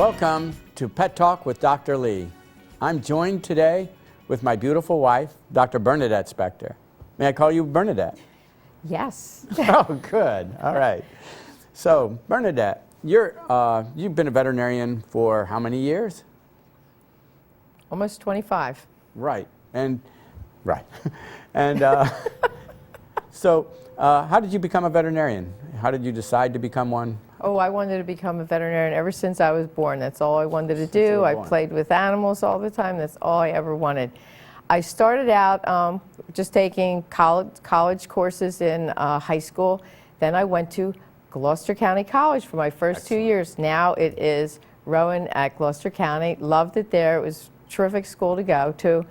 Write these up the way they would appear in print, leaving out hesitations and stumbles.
Welcome to Pet Talk with Dr. Lee. I'm joined today with my beautiful wife, Dr. Bernadette Spector. May I call you Bernadette? Yes. Oh, good. All right. So, Bernadette, you've been a veterinarian for how many years? Almost 25. Right. And so, how did you become a veterinarian? How did you decide to become one? Oh, I wanted to become a veterinarian ever since I was born. That's all I wanted to do. I played with animals all the time. That's all I ever wanted. I started out just taking college courses in high school. Then I went to Gloucester County College for my first 2 years. Now it is Rowan at Gloucester County. Loved it there. It was a terrific school to go to.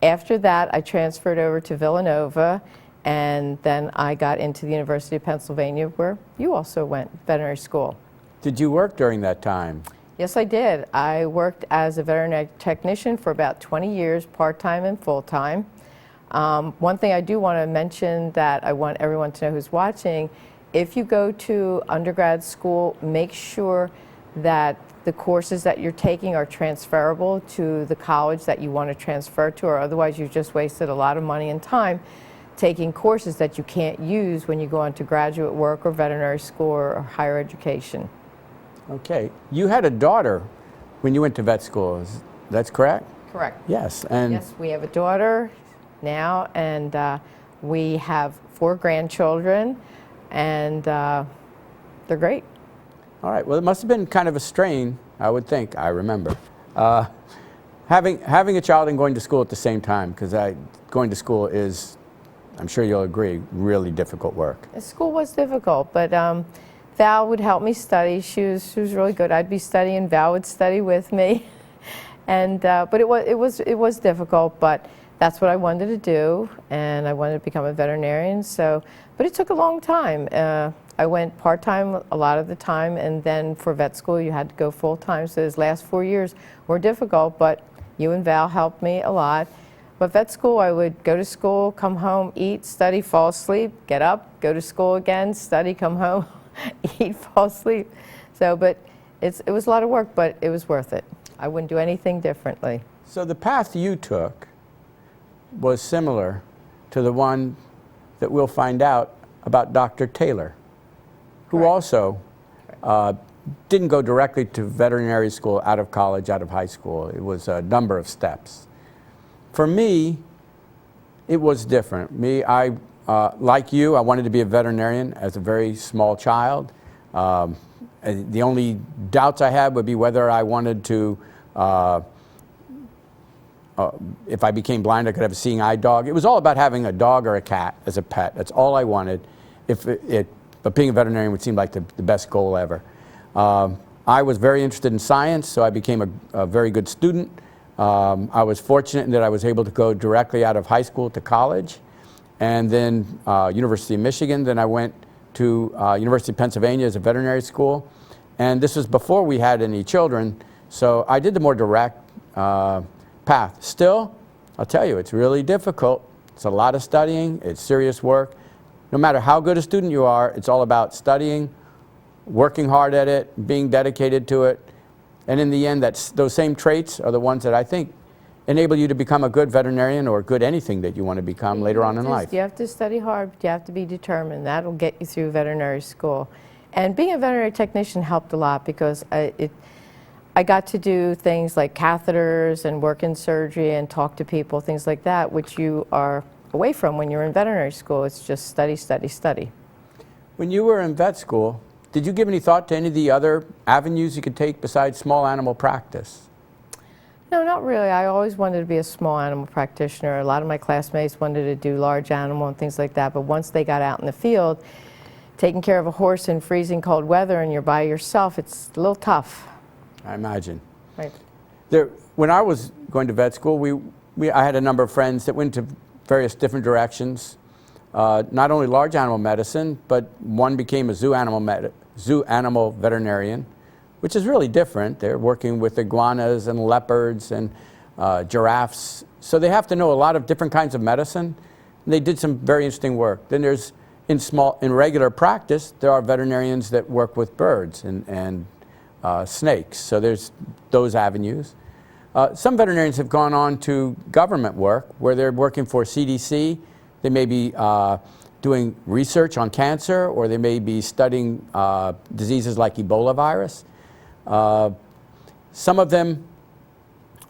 After that, I transferred over to Villanova, and then I got into the University of Pennsylvania, where you also went, veterinary school. Did you work during that time? Yes, I did. I worked as a veterinary technician for about 20 years, part-time and full-time. One thing I do want to mention that I want everyone to know who's watching, if you go to undergrad school, make sure that the courses that you're taking are transferable to the college that you want to transfer to, or otherwise you've just wasted a lot of money and time taking courses that you can't use when you go on to graduate work or veterinary school or higher education. Okay. You had a daughter when you went to vet school. That's correct? Correct. Yes. And yes, we have a daughter now, and we have 4 grandchildren, and they're great. All right. Well, it must have been kind of a strain, I would think. I remember having a child and going to school at the same time, because going to school is, I'm sure you'll agree, really difficult work. The school was difficult, but Val would help me study. She was really good. I'd be studying, Val would study with me, and but it was difficult. But that's what I wanted to do, and I wanted to become a veterinarian. So, but it took a long time. I went part-time a lot of the time, and then for vet school you had to go full-time. So those last 4 years were difficult, but you and Val helped me a lot. But vet school, I would go to school, come home, eat, study, fall asleep, get up, go to school again, study, come home, eat, fall asleep. So, but it was a lot of work, but it was worth it. I wouldn't do anything differently. So the path you took was similar to the one that we'll find out about Dr. Taylor, who Correct. Also didn't go directly to veterinary school out of college, out of high school. It was a number of steps. For me, it was different. Like you, I wanted to be a veterinarian as a very small child. And the only doubts I had would be whether I wanted to, if I became blind, I could have a seeing eye dog. It was all about having a dog or a cat as a pet. That's all I wanted. But being a veterinarian would seem like the best goal ever. I was very interested in science, so I became a very good student. I was fortunate in that I was able to go directly out of high school to college, and then University of Michigan. Then I went to University of Pennsylvania as a veterinary school, and this was before we had any children, so I did the more direct path. Still, I'll tell you, it's really difficult. It's a lot of studying. It's serious work. No matter how good a student you are, it's all about studying, working hard at it, being dedicated to it. And in the end, those same traits are the ones that I think enable you to become a good veterinarian or good anything that you want to become later on in life. You have to study hard, but you have to be determined. That'll get you through veterinary school. And being a veterinary technician helped a lot, because I got to do things like catheters and work in surgery and talk to people, things like that, which you are away from when you're in veterinary school. It's just study, study, study. When you were in vet school, did you give any thought to any of the other avenues you could take besides small animal practice? No, not really. I always wanted to be a small animal practitioner. A lot of my classmates wanted to do large animal and things like that, but once they got out in the field, taking care of a horse in freezing cold weather and you're by yourself, it's a little tough. I imagine. Right. When I was going to vet school, I had a number of friends that went to various different directions. Not only large animal medicine, but one became a zoo animal veterinarian, which is really different. They're working with iguanas and leopards and giraffes. So they have to know a lot of different kinds of medicine. And they did some very interesting work. Then there's, in regular practice, there are veterinarians that work with birds and snakes. So there's those avenues. Some veterinarians have gone on to government work where they're working for CDC. They may be doing research on cancer, or they may be studying diseases like Ebola virus. Some of them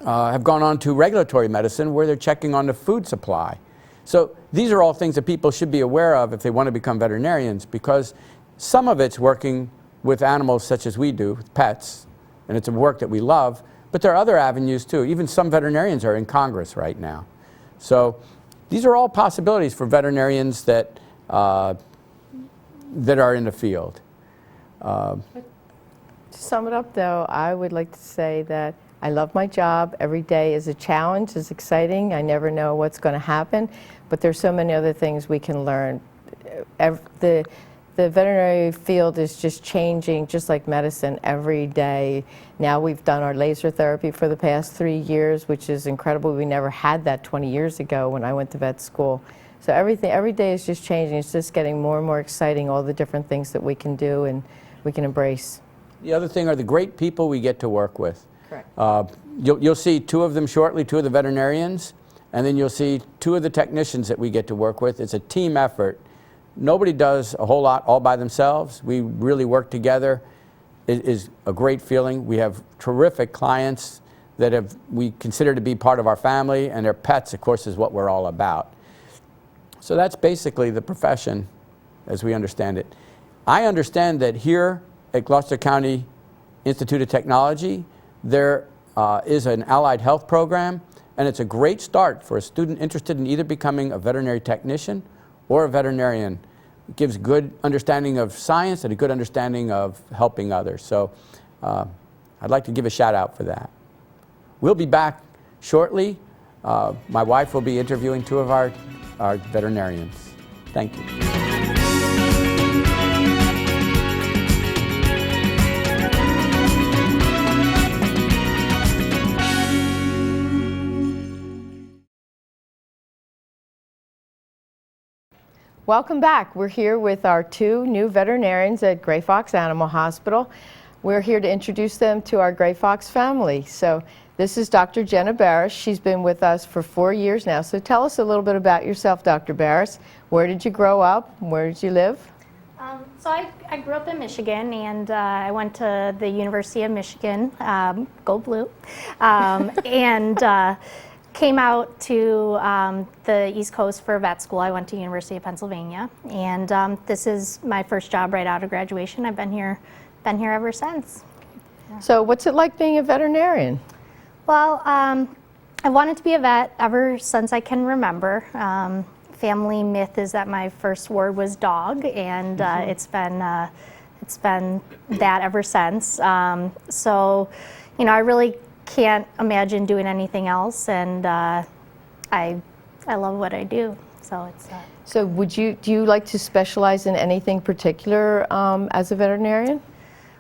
have gone on to regulatory medicine where they're checking on the food supply. So these are all things that people should be aware of if they want to become veterinarians, because some of it's working with animals such as we do, with pets, and it's a work that we love, but there are other avenues too. Even some veterinarians are in Congress right now. So these are all possibilities for veterinarians that, that are in the field. To sum it up, though, I would like to say that I love my job. Every day is a challenge, is exciting. I never know what's going to happen, but there's so many other things we can learn. The veterinary field is just changing, just like medicine, every day. Now we've done our laser therapy for the past 3 years, which is incredible. We never had that 20 years ago when I went to vet school. So every day is just changing. It's just getting more and more exciting, all the different things that we can do and we can embrace. The other thing are the great people we get to work with. Correct. You'll see 2 of them shortly, 2 of the veterinarians, and then you'll see 2 of the technicians that we get to work with. It's a team effort. Nobody does a whole lot all by themselves. We really work together. It is a great feeling. We have terrific clients that we consider to be part of our family, and their pets, of course, is what we're all about. So that's basically the profession as we understand it. I understand that here at Gloucester County Institute of Technology, there is an allied health program, and it's a great start for a student interested in either becoming a veterinary technician or a veterinarian. It gives good understanding of science and a good understanding of helping others. So I'd like to give a shout out for that. We'll be back shortly. My wife will be interviewing 2 of our veterinarians. Thank you. Welcome back. We're here with our 2 new veterinarians at Gray Fox Animal Hospital. We're here to introduce them to our Gray Fox family. So this is Dr. Jenna Barris. She's been with us for 4 years now. So tell us a little bit about yourself, Dr. Barris. Where did you grow up? Where did you live? So I grew up in Michigan, and I went to the University of Michigan, go blue, and came out to the East Coast for vet school. I went to University of Pennsylvania, and this is my first job right out of graduation. I've been here ever since. Yeah. So what's it like being a veterinarian? Well, I wanted to be a vet ever since I can remember. Family myth is that my first word was dog, and it's been that ever since. So, you know, I really can't imagine doing anything else, and I love what I do. So it's. So do you like to specialize in anything particular as a veterinarian?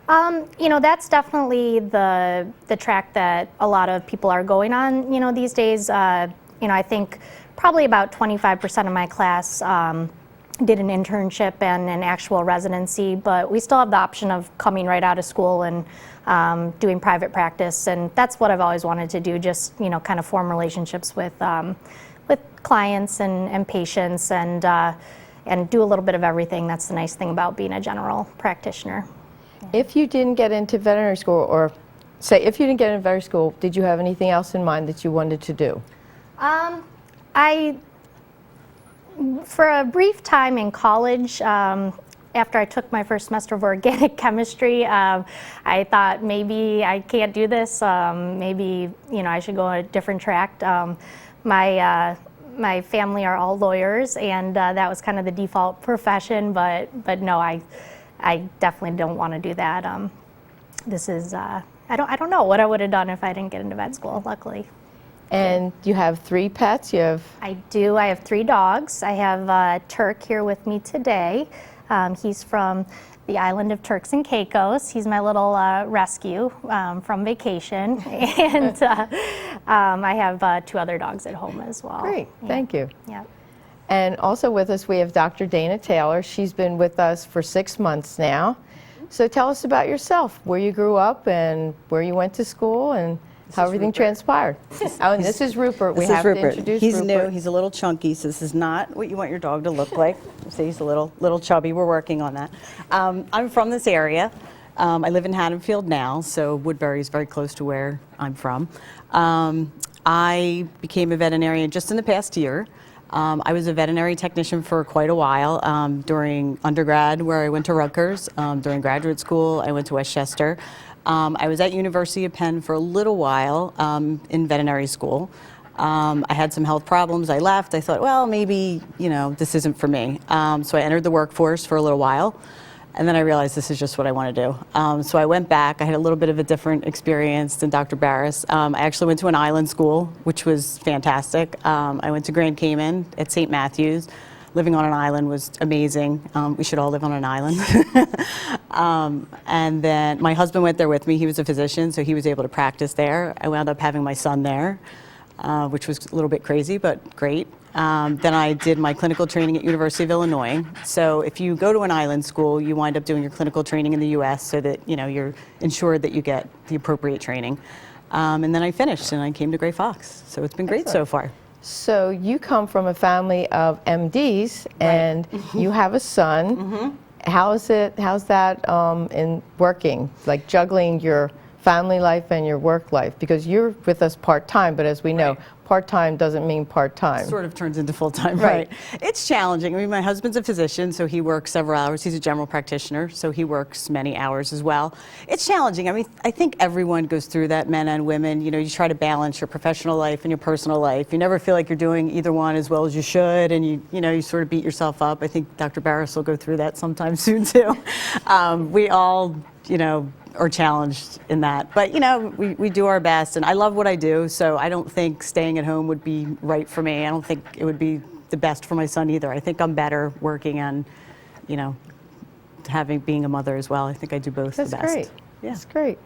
You know, that's definitely the track that a lot of people are going on. You know, these days. You know, I think probably about 25% of my class did an internship and an actual residency, but we still have the option of coming right out of school and doing private practice, and that's what I've always wanted to do, just, you know, kind of form relationships with clients and patients, and do a little bit of everything. That's the nice thing about being a general practitioner. If you didn't get into veterinary school, or say if you didn't get into veterinary school, did you have anything else in mind that you wanted to do? For a brief time in college, after I took my first semester of organic chemistry, I thought maybe I can't do this. Maybe, you know, I should go a different track. My family are all lawyers, and that was kind of the default profession. But no, I definitely don't want to do that. This is I don't know what I would have done if I didn't get into vet school. Luckily. And you have 3 pets. I do. I have 3 dogs. I have Turk here with me today. He's from the island of Turks and Caicos. He's my little rescue from vacation. And I have 2 other dogs at home as well. Great. Yeah. Thank you. Yeah. And also with us we have Dr. Dana Taylor. She's been with us for 6 months now. So tell us about yourself, where you grew up and where you went to school and how everything transpired. Oh, and this is Rupert. We have to introduce He's Rupert. new. He's a little chunky, so this is not what you want your dog to look like. See, he's a little chubby. We're working on that. I'm from this area. I live in Haddonfield now, so Woodbury is very close to where I'm from. I became a veterinarian just in the past year. I was a veterinary technician for quite a while during undergrad, where I went to Rutgers. During graduate school, I went to Westchester. I was at University of Penn for a little while in veterinary school. I had some health problems. I left. I thought, well, maybe, this isn't for me. So I entered the workforce for a little while. And then I realized this is just what I want to do. So I went back. I had a little bit of a different experience than Dr. Barris. I actually went to an island school, which was fantastic. I went to Grand Cayman at St. Matthews. Living on an island was amazing. We should all live on an island. And then my husband went there with me. He was a physician, so he was able to practice there. I wound up having my son there, which was a little bit crazy, but great. Then I did my clinical training at University of Illinois. So if you go to an island school, you wind up doing your clinical training in the U.S. so that you're ensured that you get the appropriate training. And then I finished and I came to Gray Fox. So it's been great so far. So you come from a family of MDs, and you have a son. How's that in working, like juggling your family life and your work life? Because you're with us part-time, but as we know, part-time doesn't mean part-time. Sort of turns into full-time, right? It's challenging. I mean, my husband's a physician, so he works several hours. He's a general practitioner, so he works many hours as well. It's challenging. I mean, I think everyone goes through that, men and women. You try to balance your professional life and your personal life. You never feel like you're doing either one as well as you should, and you sort of beat yourself up. I think Dr. Barris will go through that sometime soon, too. We all, are challenged in that. But, we do our best, and I love what I do, so I don't think staying at home would be right for me. I don't think it would be the best for my son either. I think I'm better working and, being a mother as well. I think I do both the best. That's great. Yeah. That's great.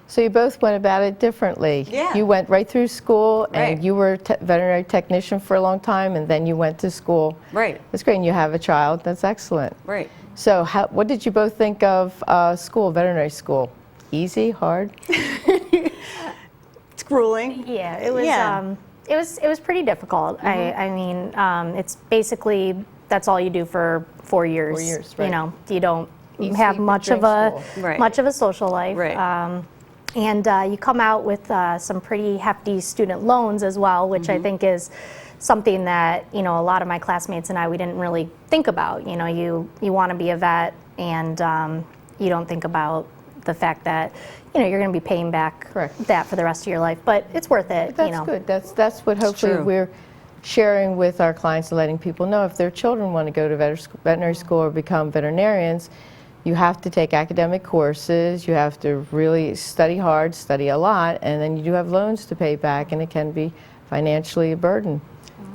So you both went about it differently. Yeah. You went right through school, Right. and you were a veterinary technician for a long time, and then you went to school. Right. That's great, and you have a child. That's excellent. Right. So what did you both think of school, veterinary school? Easy, hard? It's grueling. Yeah, it was. Yeah. It was pretty difficult. I mean, it's basically that's all you do for 4 years. 4 years, right. You don't Eat, have sleep, much drink, of a school. Right. much of a social life. Right. And you come out with some pretty hefty student loans as well, which I think is something that a lot of my classmates and we didn't really think about. You want to be a vet, and you don't think about the fact that you're going to be paying back that for the rest of your life. But it's worth it. But that's good. That's what hopefully true. we're sharing with our clients and letting people know if their children want to go to veterinary school or become veterinarians. You have to take academic courses, you have to really study hard, study a lot, and then you do have loans to pay back, and it can be financially a burden.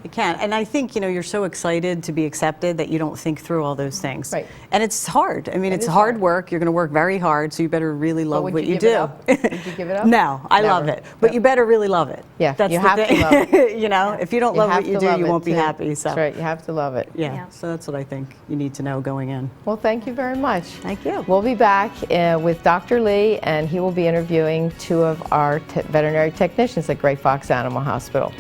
It can. And I think, you're so excited to be accepted that you don't think through all those things. Right. And it's hard. I mean, it's is hard hard. work. You're going to work very hard, so you better really love would what you you give it do. up? Would you give it up? No, I love Never. it. But you better really love it. Yeah, That's you the have to thing. love it. If you don't You love have what you to do, love you it won't be to- happy. So That's right, you have to love it. yeah, so that's what I think you need to know going in. Well, thank you very much. Thank you. We'll be back with Dr. Lee, and he will be interviewing two of our veterinary technicians at Gray Fox Animal Hospital.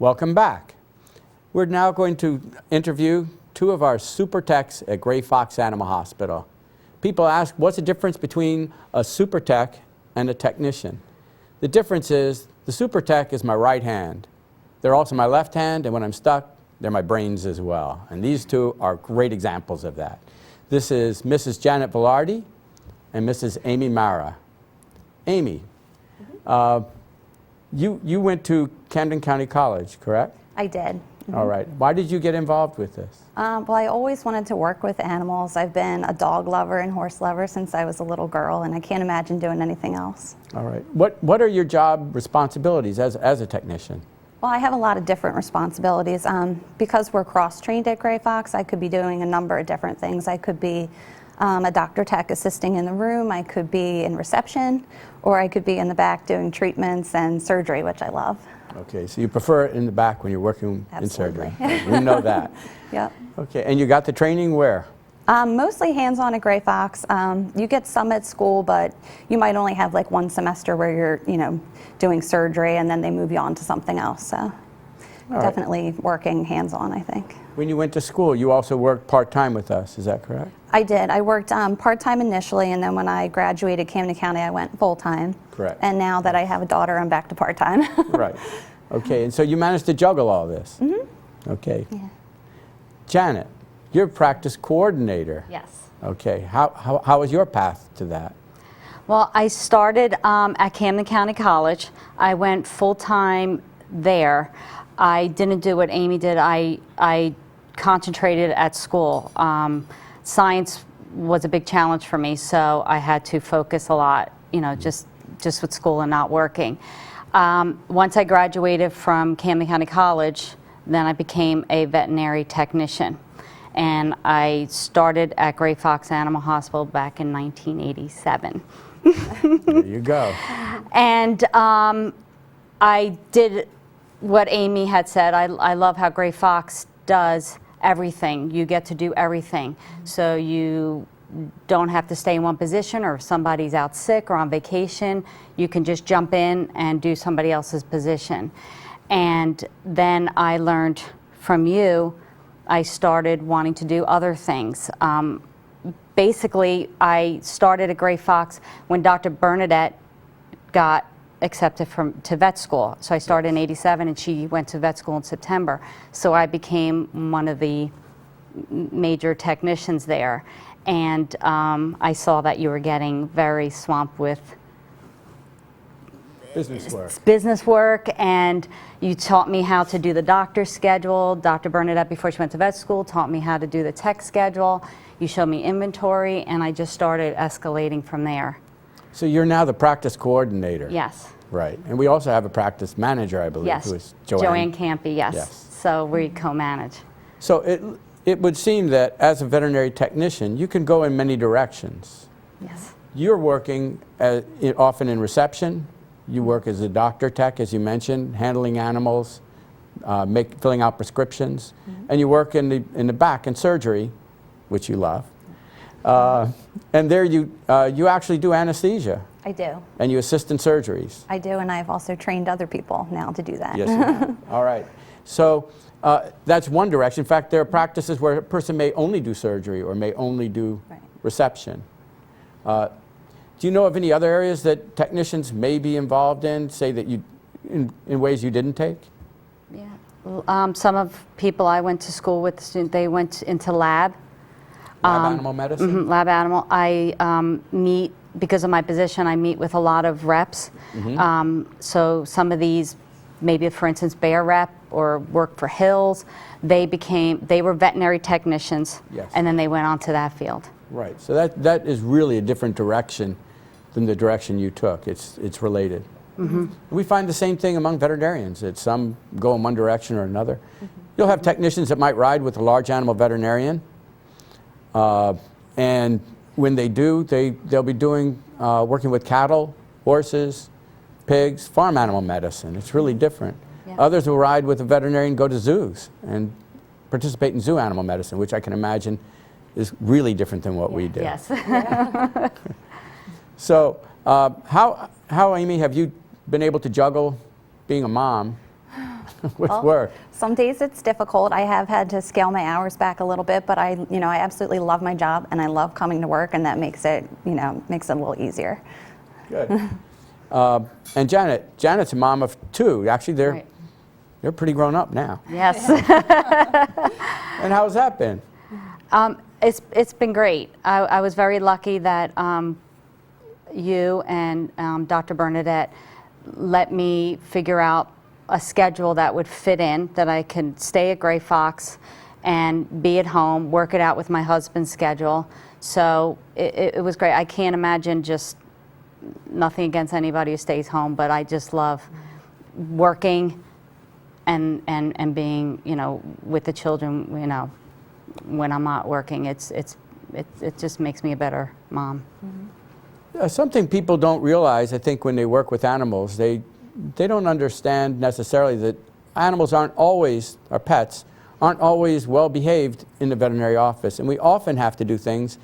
Welcome back. We're now going to interview two of our super techs at Gray Fox Animal Hospital. People ask, what's the difference between a super tech and a technician? The difference is the super tech is my right hand. They're also my left hand, and when I'm stuck, they're my brains as well. And these two are great examples of that. This is Mrs. Janet Velarde and Mrs. Amy Mara. Amy, you went to Camden County College, correct? I did. All right. Why did you get involved with this? Well, I always wanted to work with animals. I've been a dog lover and horse lover since I was a little girl, and I can't imagine doing anything else. All right. What are your job responsibilities as a technician? Well, I have a lot of different responsibilities. Because we're cross-trained at Gray Fox, I could be doing a number of different things. I could be a doctor tech assisting in the room. I could be in reception, or I could be in the back doing treatments and surgery, which I love. Okay, so you prefer it in the back when you're working in surgery. Absolutely. We know that. Yep. Okay, and you got the training where? Mostly hands-on at Gray Fox. You get some at school, but you might only have like one semester where you're, doing surgery, and then they move you on to something else. So right. definitely working hands-on, I think. When you went to school, you also worked part-time with us, is that correct? I did. I worked part-time initially, and then when I graduated Camden County, I went full-time. Correct. And now that I have a daughter, I'm back to part-time. Right. Okay, and so you managed to juggle all this? Mm-hmm. Okay. Yeah. Janet, you're a practice coordinator. Yes. Okay, how was your path to that? Well, I started at Camden County College. I went full-time there. I didn't do what Amy did. I concentrated at school. Science was a big challenge for me, so I had to focus a lot, just with school and not working. Once I graduated from Camden County College, then I became a veterinary technician. And I started at Gray Fox Animal Hospital back in 1987. There you go. And I did what Amy had said. I love how Gray Fox does everything. You get to do everything. So you don't have to stay in one position, or if somebody's out sick or on vacation, you can just jump in and do somebody else's position. And then I learned from you. I started wanting to do other things. Basically, I started at Gray Fox when Dr. Bernadette got accepted to vet school. So I started in '87, and she went to vet school in September. So I became one of the major technicians there. And I saw that you were getting very swamped with business work, and you taught me how to do the doctor's schedule. Dr. Bernadette, before she went to vet school, taught me how to do the tech schedule. You showed me inventory, and I just started escalating from there. So you're now the practice coordinator? Yes. Right. And we also have a practice manager, I believe, Yes. who is Joanne. Joanne Campy, yes. Yes. So we co-manage. So it would seem that as a veterinary technician, you can go in many directions. Yes. You're working often in reception. You work as a doctor tech, as you mentioned, handling animals, filling out prescriptions, and you work in the back in surgery, which you love. And there you actually do anesthesia. I do. And you assist in surgeries. I do, and I've also trained other people now to do that. Yes, you do. All right. So that's one direction. In fact, there are practices where a person may only do surgery or may only do reception. Do you know of any other areas that technicians may be involved in, say that in ways you didn't take? Yeah. Some of people I went to school with, they went into lab. Lab animal medicine? Lab animal. I meet, because of my position, I meet with a lot of reps. So some of these, maybe for instance, Bayer rep or work for Hills, they were veterinary technicians, Yes. and then they went on to that field. Right. So that is really a different direction than the direction you took. It's related. We find the same thing among veterinarians, that some go in one direction or another. You'll have technicians that might ride with a large animal veterinarian, and when they do, they'll be doing working with cattle, horses, pigs, farm animal medicine. It's really different. Yeah. Others will ride with a veterinarian, go to zoos, and participate in zoo animal medicine, which I can imagine is really different than what we do. Yes. So, how, Amy, have you been able to juggle being a mom with work? Some days it's difficult. I have had to scale my hours back a little bit, but I absolutely love my job, and I love coming to work, and that makes it a little easier. Good. And Janet's a mom of two. Actually, they're pretty grown up now. Yes. And how's that been? It's been great. I was very lucky that you and Dr. Bernadette let me figure out a schedule that would fit in, that I could stay at Gray Fox and be at home, work it out with my husband's schedule. So it was great. I can't imagine, just nothing against anybody who stays home, but I just love working and being, with the children, when I'm not working. It's it just makes me a better mom. Something people don't realize, I think, when they work with animals, they don't understand necessarily that animals aren't always, our pets, aren't always well behaved in the veterinary office. And we often have to do things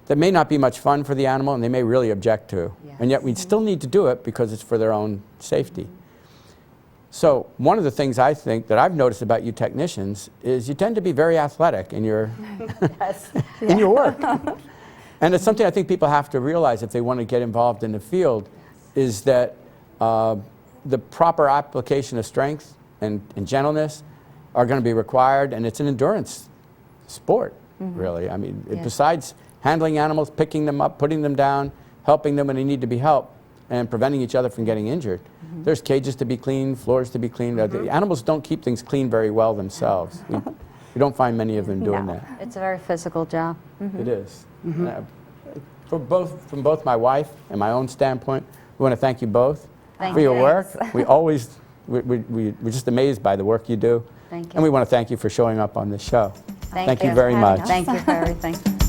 that may not be much fun for the animal and they may really object to. Yes. And yet we still need to do it because it's for their own safety. So one of the things I think that I've noticed about you technicians is you tend to be very athletic in your, in your work. And it's something I think people have to realize if they want to get involved in the field, is that the proper application of strength and gentleness are going to be required, and it's an endurance sport, really. I mean, besides handling animals, picking them up, putting them down, helping them when they need to be helped, and preventing each other from getting injured. There's cages to be cleaned, floors to be cleaned. The animals don't keep things clean very well themselves. We don't find many of them doing that. It's a very physical job. It is. From both my wife and my own standpoint, we want to thank you both for your work. We're just amazed by the work you do. Thank you. And we want to thank you for showing up on this show. Thank you you very for much. having us. Thank you for everything.